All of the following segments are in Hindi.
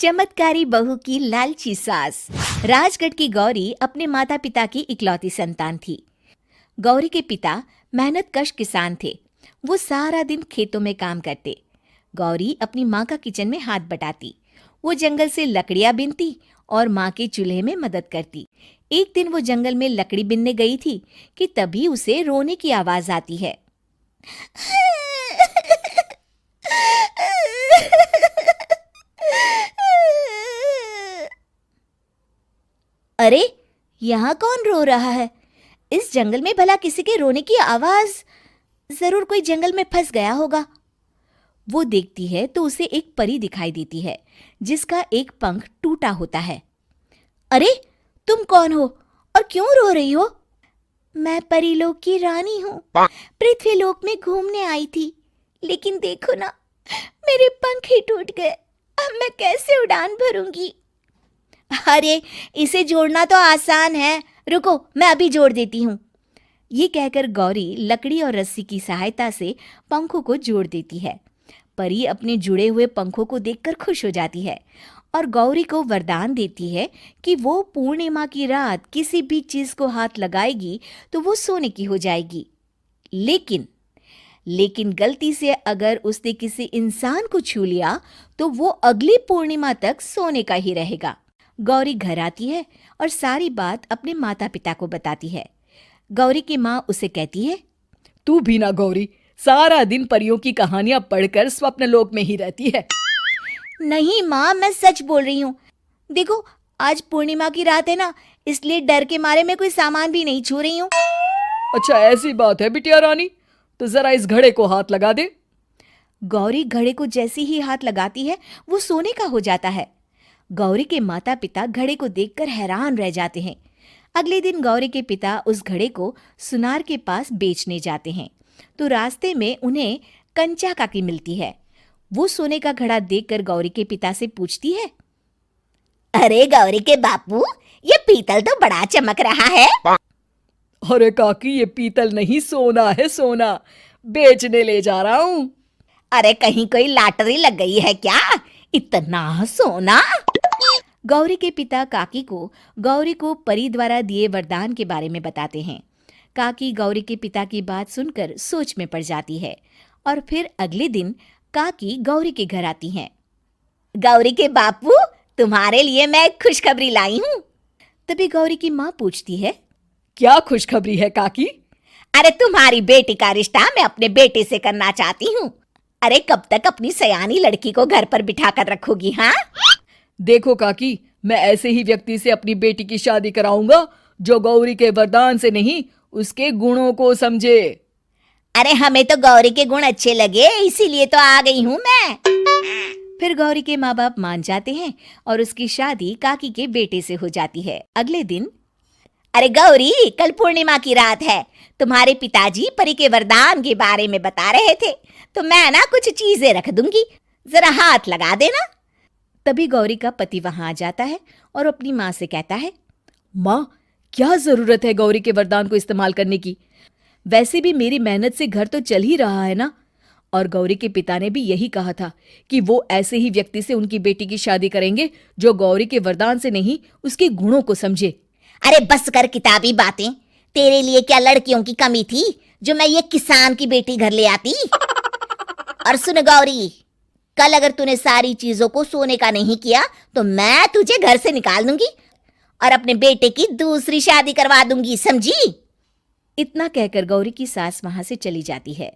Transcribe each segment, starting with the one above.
चमत्कारी बहू की लालची सास। राजगढ़ की गौरी अपने माता पिता की इकलौती संतान थी। गौरी के पिता मेहनतकश किसान थे। वो सारा दिन खेतों में काम करते। गौरी अपनी माँ का किचन में हाथ बटाती। वो जंगल से लकड़ियाँ बीनती और माँ के चूल्हे में मदद करती। एक दिन वो जंगल में लकड़ी बीनने गई थी कि तभी उसे रोने की आवाज आती है। अरे, यहाँ कौन रो रहा है? इस जंगल में भला किसी के रोने की आवाज? जरूर कोई जंगल में फंस गया होगा। वो देखती है तो उसे एक परी दिखाई देती है जिसका एक पंख टूटा होता है। अरे, तुम कौन हो और क्यों रो रही हो? मैं परीलोक की रानी हूँ। पृथ्वीलोक में घूमने आई थी, लेकिन देखो ना, मेरे पंख ही टूट गए। अब मैं कैसे उड़ान भरूंगी? अरे, इसे जोड़ना तो आसान है। रुको, मैं अभी जोड़ देती हूँ। ये कहकर गौरी लकड़ी और रस्सी की सहायता से पंखों को जोड़ देती है। परी अपने जुड़े हुए पंखों को देखकर खुश हो जाती है और गौरी को वरदान देती है कि वो पूर्णिमा की रात किसी भी चीज को हाथ लगाएगी तो वो सोने की हो जाएगी। लेकिन गलती से अगर उसने किसी इंसान को छू लिया तो वो अगली पूर्णिमा तक सोने का ही रहेगा। गौरी घर आती है और सारी बात अपने माता पिता को बताती है। गौरी की माँ उसे कहती है, तू भी ना गौरी, सारा दिन परियों की कहानियां पढ़कर स्वप्न लोक में ही रहती है। नहीं माँ, मैं सच बोल रही हूँ। देखो, आज पूर्णिमा की रात है ना, इसलिए डर के मारे मैं कोई सामान भी नहीं छू रही हूँ। अच्छा, ऐसी बात है बिटिया रानी, तो जरा इस घड़े को हाथ लगा दे। गौरी घड़े को जैसे ही हाथ लगाती है वो सोने का हो जाता है। गौरी के माता पिता घड़े को देखकर हैरान रह जाते हैं। अगले दिन गौरी के पिता उस घड़े को सुनार के पास बेचने जाते हैं तो रास्ते में उन्हें कंचा काकी मिलती है। वो सोने का घड़ा देखकर गौरी के पिता से पूछती है, अरे गौरी के बापू, ये पीतल तो बड़ा चमक रहा है। अरे काकी, ये पीतल नहीं, सोना है, सोना। बेचने ले जा रहा हूँ। अरे, कहीं कोई लॉटरी लग गई है क्या? इतना सोना? गौरी के पिता काकी को गौरी को परी द्वारा दिए वरदान के बारे में बताते हैं। काकी गौरी के पिता की बात सुनकर सोच में पड़ जाती है और फिर अगले दिन काकी गौरी के घर आती हैं। गौरी के बापू, तुम्हारे लिए मैं एक खुशखबरी लाई हूँ। तभी गौरी की माँ पूछती है, क्या खुशखबरी है काकी? अरे, तुम्हारी बेटी का रिश्ता मैं अपने बेटे से करना चाहती हूँ। अरे, कब तक अपनी सयानी लड़की को घर पर बिठा कर रखोगी? हाँ, देखो काकी, मैं ऐसे ही व्यक्ति से अपनी बेटी की शादी कराऊंगा जो गौरी के वरदान से नहीं, उसके गुणों को समझे। अरे, हमें तो गौरी के गुण अच्छे लगे, इसीलिए तो आ गई हूँ मैं। फिर गौरी के माँ बाप मान जाते हैं और उसकी शादी काकी के बेटे से हो जाती है। अगले दिन, अरे गौरी, कल पूर्णिमा की रात है। तुम्हारे पिताजी परी के वरदान के बारे में बता रहे थे, तो मैं ना कुछ चीजें रख दूंगी, जरा हाथ लगा देना। तभी गौरी का पति वहां आ जाता है और अपनी माँ से कहता है, माँ, क्या जरूरत है गौरी के वरदान को इस्तेमाल करने की? वैसे भी मेरी मेहनत से घर तो चल ही रहा है ना। और गौरी के पिता ने भी यही कहा था कि वो ऐसे ही व्यक्ति से उनकी बेटी की शादी करेंगे जो गौरी के वरदान से नहीं, उसके गुणों को समझे। अरे बस कर किताबी बातें। तेरे लिए क्या लड़कियों की कमी थी जो मैं ये किसान की बेटी घर ले आती? और सुन गौरी, कल अगर तूने सारी चीजों को सोने का नहीं किया तो मैं तुझे घर से निकाल दूंगी और अपने बेटे की दूसरी शादी करवा दूंगी, समझी? इतना कहकर गौरी की सास वहां से चली जाती है।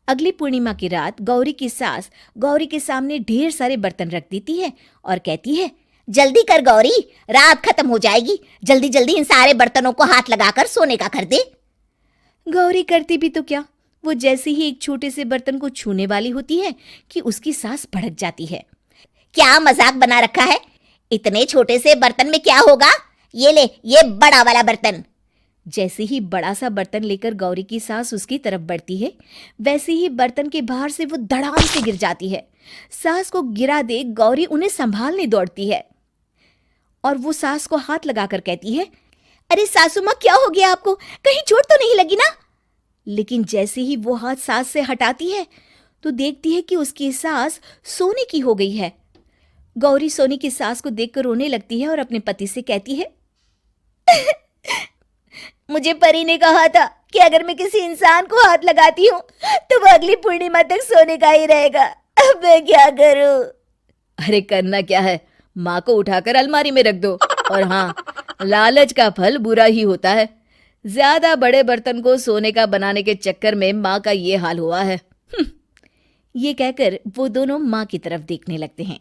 अगली पूर्णिमा की रात गौरी की सास गौरी के सामने ढेर सारे बर्तन रख देती है और कहती है, जल्दी कर गौरी, रात खत्म हो जाएगी। जल्दी जल्दी इन सारे बर्तनों को हाथ लगाकर सोने का कर दे। गौरी करती भी तो क्या, वो जैसे ही एक छोटे से बर्तन को छूने वाली होती है कि उसकी सास भड़क जाती है। क्या मजाक बना रखा है? इतने छोटे से बर्तन में क्या होगा? ये ले, ये बड़ा वाला बर्तन। जैसे ही बड़ा सा बर्तन लेकर गौरी की सास उसकी तरफ बढ़ती है, वैसे ही बर्तन के बाहर से वो धड़ाम से गिर जाती है। सास को गिरा देख गौरी उन्हें संभालने दौड़ती है और वो सास को हाथ लगाकर कहती है, अरे सासू माँ, क्या हो गया आपको? कहीं चोट तो नहीं लगी ना? लेकिन जैसे ही वो हाथ सास से हटाती है तो देखती है कि उसकी सास सोने की हो गई है। गौरी सोनी की सास को देखकर रोने लगती है और अपने पति से कहती है, मुझे परी ने कहा था कि अगर मैं किसी इंसान को हाथ लगाती हूँ तो वो अगली पूर्णिमा तक सोने का ही रहेगा। अब मैं क्या करूँ? अरे करना क्या है, माँ को उठाकर अलमारी में रख दो। और हाँ, लालच का फल बुरा ही होता है। ज्यादा बड़े बर्तन को सोने का बनाने के चक्कर में माँ का ये हाल हुआ है। ये कहकर वो दोनों माँ की तरफ देखने लगते हैं।